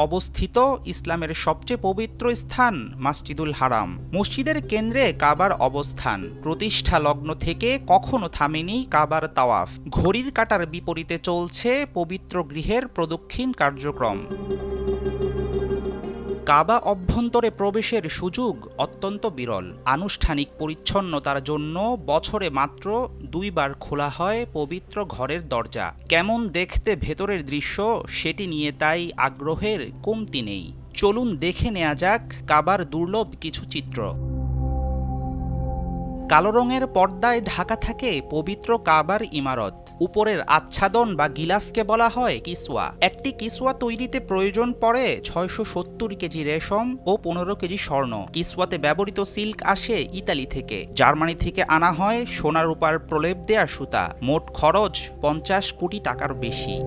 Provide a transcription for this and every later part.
অবস্থিত ইসলামের সবচেয়ে পবিত্র স্থান মসজিদুল হারাম। মসজিদের কেন্দ্রে কাবার অবস্থান। প্রতিষ্ঠা লগ্ন থেকে কখনো থামেনি কাবার তাওয়াফ। ঘড়ির কাঁটার বিপরীতে চলছে পবিত্র গৃহের প্রদক্ষিণ কার্যক্রম। কাবা অভ্যন্তরে প্রবেশের সুযোগ অত্যন্ত বিরল। আনুষ্ঠানিক পরিচ্ছন্নতার জন্য বছরে মাত্র 2 বার খোলা হয় পবিত্র ঘরের দরজা। কেমন দেখতে ভেতরের দৃশ্য সেটি নিয়ে তাই আগ্রহের কমতি নেই। চলুন দেখে নেওয়া যাক কাবার দুর্লভ কিছু চিত্র। কালো রঙের পর্দায় ঢাকা থাকে পবিত্র কাবার ইমারত। উপরের আচ্ছাদন বা গিলাফকে বলা হয় কিসওয়া। একটি কিসওয়া তৈরিতে প্রয়োজন পড়ে 670 কেজি রেশম ও 15 কেজি স্বর্ণ। কিসওয়াতে ব্যবহৃত সিল্ক আসে ইতালি থেকে। জার্মানি থেকে আনা হয় সোনা রূপার প্রলেপ দেয়া সুতা। মোট খরচ 50 কোটি টাকার বেশি।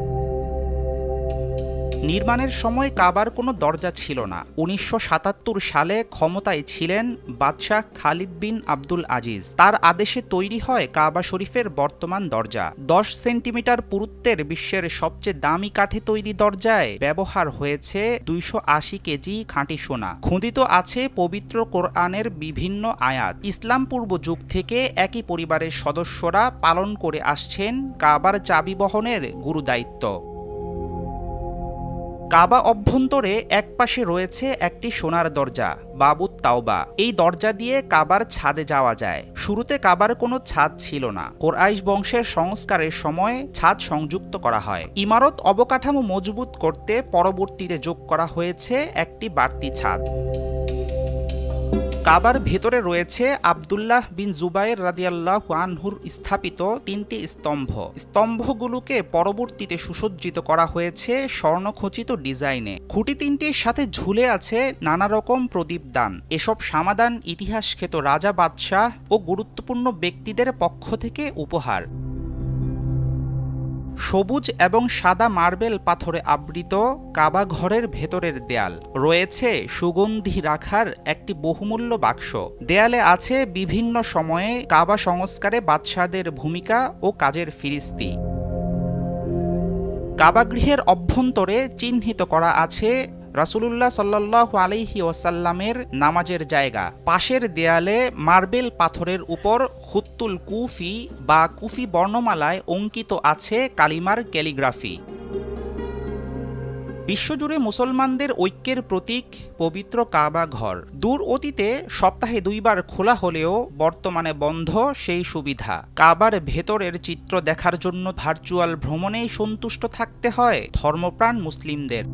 নির্মাণের সময় কাবার কোনো দরজা ছিল না। 1977 সালে ক্ষমতায় ছিলেন বাদশাহ খালিদ বিন আব্দুল আজিজ। তার আদেশে তৈরি হয় কাবা শরীফের বর্তমান দরজা। 10 সেন্টিমিটার পুরুত্বের বিশ্বের সবচেয়ে দামি কাঠে তৈরি দরজায় ব্যবহার হয়েছে 280 কেজি খাঁটি সোনা। খোদিত আছে পবিত্র কোরআনের বিভিন্ন আয়াত। ইসলাম পূর্ব যুগ থেকে একই পরিবারের সদস্যরা পালন করে আসছেন কাবার চাবি বহনের গুরুদায়িত্ব। কাবা অভ্যন্তরে একপাশে রয়েছে একটি সোনার দরজা, বাবুত তাওবা। এই দরজা দিয়ে কাবার ছাদে যাওয়া যায়। শুরুতে কাবার কোনো ছাদ ছিল না। কোরাইশ বংশের সংস্কারের সময় ছাদ সংযুক্ত করা হয়। ইমারত অবকাঠামো মজবুত করতে পরবর্তীতে যোগ করা হয়েছে একটি বাড়তি ছাদ। কাবার ভেতরে রয়েছে আব্দুল্লাহ বিন জুবাইর রাদিয়াল্লাহু আনহুর স্থাপিত 3টি স্তম্ভ। স্তম্ভগুলোকে পরবর্তীতে সুসজ্জিত করা হয়েছে স্বর্ণখচিত ডিজাইনে। খুঁটি 3টির সাথে ঝুলে আছে নানা রকম প্রদীপদান। এসব সমাধান ইতিহাসখ্যাত রাজা, বাদশাহ ও গুরুত্বপূর্ণ ব্যক্তিদের পক্ষ থেকে উপহার। সবুজ এবং সাদা মার্বেল পাথরে আবৃত কাবা ঘরের ভেতরের দেয়াল। রয়েছে সুগন্ধি রাখার একটি বহুমূল্য বাক্স। দেয়ালে আছে বিভিন্ন সময়ে কাবা সংস্কারে বাদশাহদের ভূমিকা ও কাজের ফিরিস্তি। কাবাগৃহের অভ্যন্তরে চিহ্নিত করা আছে রাসূলুল্লাহ সাল্লাল্লাহু আলাইহি ওয়াসাল্লামের নামাজের জায়গা। পাশের দেয়ালে মার্বেল পাথরের উপর খুত্তুল কুফি বা কুফি বর্ণমালায় অঙ্কিত আছে কালিমার ক্যালিগ্রাফি। বিশ্বজুড়ে মুসলমানদের ঐক্যের প্রতীক পবিত্র কাবা ঘর। দূর অতীতে সপ্তাহে 2 বার খোলা হলেও বর্তমানে বন্ধ সেই সুবিধা। কাবার ভেতরের চিত্র দেখার জন্য ভার্চুয়াল ভ্রমণেই সন্তুষ্ট থাকতে হয় ধর্মপ্রাণ মুসলিমদের।